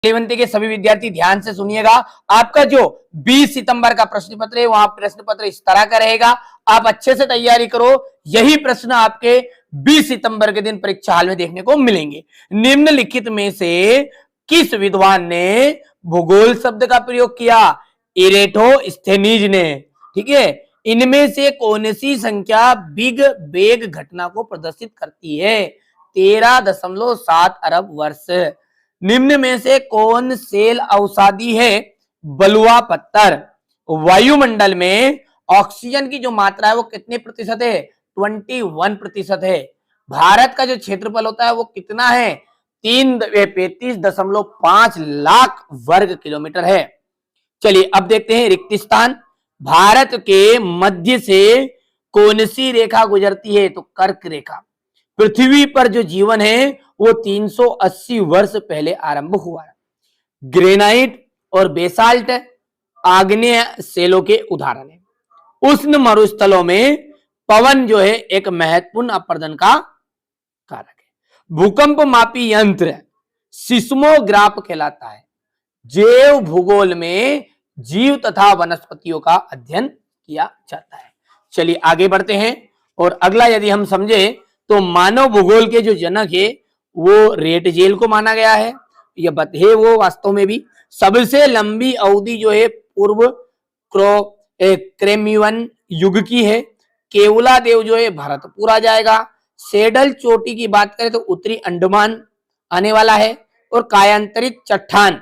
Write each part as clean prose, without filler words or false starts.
11वीं के सभी विद्यार्थी ध्यान से सुनिएगा। आपका जो 20 सितंबर का प्रश्न पत्र है वहां प्रश्न पत्र इस तरह का रहेगा, आप अच्छे से तैयारी करो। यही प्रश्न आपके 20 सितंबर के दिन परीक्षा हाल में देखने को मिलेंगे। निम्नलिखित में से किस विद्वान ने भूगोल शब्द का प्रयोग किया? इरेटोस्थेनीज ने। ठीक है, इनमें से कौन सी संख्या बिग बेग घटना को प्रदर्शित करती है? 13.7 अरब वर्ष। निम्न में से कौन सेल अवसादी है? बलुआ पत्थर। वायुमंडल में ऑक्सीजन की जो मात्रा है वो कितने प्रतिशत है? 21% है। भारत का जो क्षेत्रफल होता है वो कितना है? 35.5 लाख वर्ग किलोमीटर है। चलिए अब देखते हैं रिक्त स्थान। भारत के मध्य से कौन सी रेखा गुजरती है? तो कर्क रेखा। पृथ्वी पर जो जीवन है वो 380 वर्ष पहले आरंभ हुआ है। ग्रेनाइट और बेसाल्ट आग्नेय सेलों के उदाहरण है। उष्ण मरुस्थलों में पवन जो है एक महत्वपूर्ण अपर्दन का कारक है। भूकंप मापी यंत्र सिस्मोग्राफ कहलाता है। जैव भूगोल में जीव तथा वनस्पतियों का अध्ययन किया जाता है। चलिए आगे बढ़ते हैं और अगला यदि हम समझे तो मानव भूगोल के जो जनक है वो रेट जेल को माना गया है। यह है वो वास्तव में भी सबसे लंबी अवधि जो है पूर्व क्रेमियन युग की है। केवला देव जो है भरतपुर आ जाएगा। सेडल चोटी की बात करें तो उत्तरी अंडमान आने वाला है। और कायांतरित चट्टान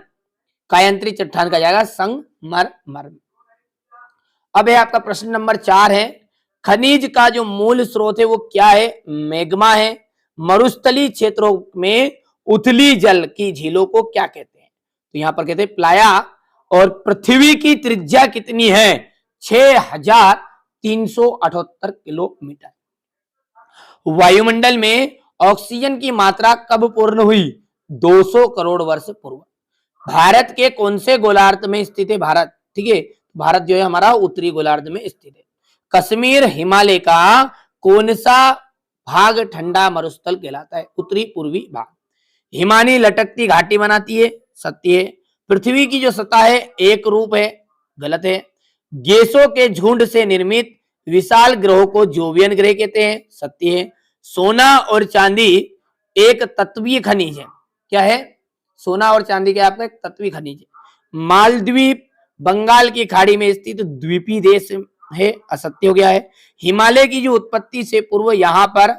का जाएगा संगमरमर। अब है आपका प्रश्न नंबर 4 है, खनिज का जो मूल स्रोत है वो क्या है? मैग्मा है। मरुस्थलीय क्षेत्रों में उथली जल की झीलों को क्या कहते हैं? तो यहां पर कहते हैं प्लाया। और पृथ्वी की त्रिज्या कितनी है? 6378 किलोमीटर। वायुमंडल में ऑक्सीजन की मात्रा कब पूर्ण हुई? 200 करोड़ वर्ष पूर्व। भारत के कौन से गोलार्ध में स्थित है? भारत, ठीक है, भारत जो है हमारा उत्तरी गोलार्ध में स्थित है। कश्मीर हिमालय का कौन सा भाग ठंडा मरुस्थल कहलाता है? उत्तरी पूर्वी भाग। हिमानी लटकती घाटी बनाती है, सत्य है। पृथ्वी की जो सतह है एक रूप है, गलत है। गैसों के झुंड से निर्मित विशाल ग्रहों को जोवियन ग्रह कहते हैं, सत्य है। सोना और चांदी एक तत्वीय खनिज है, क्या है? सोना और चांदी क्या आपका एक तत्वीय खनिज है। मालद्वीप बंगाल की खाड़ी में स्थित द्वीपीय देश है, असत्य हो गया है। हिमालय की जो उत्पत्ति से पूर्व यहाँ पर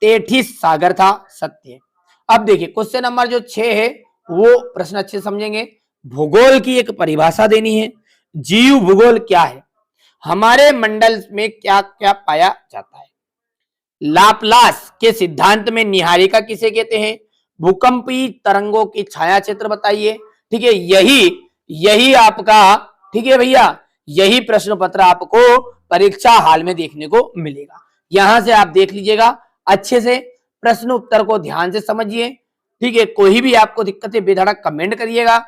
तेठिस सागर था, सत्य है। अब देखिए क्वेश्चन नंबर जो 6 है वो प्रश्न अच्छे समझेंगे। भूगोल की एक परिभाषा देनी है। जीव भूगोल क्या है? हमारे मंडल में क्या क्या पाया जाता है? लाप्लास के सिद्धांत में निहारिका किसे कहते हैं? भूकंपीय तरंगों की छाया क्षेत्र बताइए। ठीक है, यही आपका, ठीक है भैया, यही प्रश्न पत्र आपको परीक्षा हाल में देखने को मिलेगा। यहां से आप देख लीजिएगा अच्छे से, प्रश्न उत्तर को ध्यान से समझिए। ठीक है, कोई भी आपको दिक्कत है बेधड़क कमेंट करिएगा।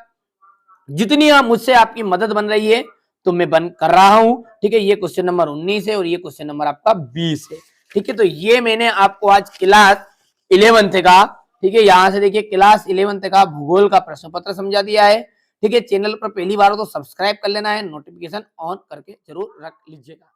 जितनी मुझसे आपकी मदद बन रही है तो मैं बन कर रहा हूं। ठीक है, ये क्वेश्चन नंबर 19 है और ये क्वेश्चन नंबर आपका 20 है। ठीक है, तो ये मैंने आपको आज क्लास 11th का, ठीक है, यहां से देखिए क्लास 11th का भूगोल का प्रश्न पत्र समझा दिया है। ठीक है, चैनल पर पहली बार हो तो सब्सक्राइब कर लेना है, नोटिफिकेशन ऑन करके जरूर रख लीजिएगा।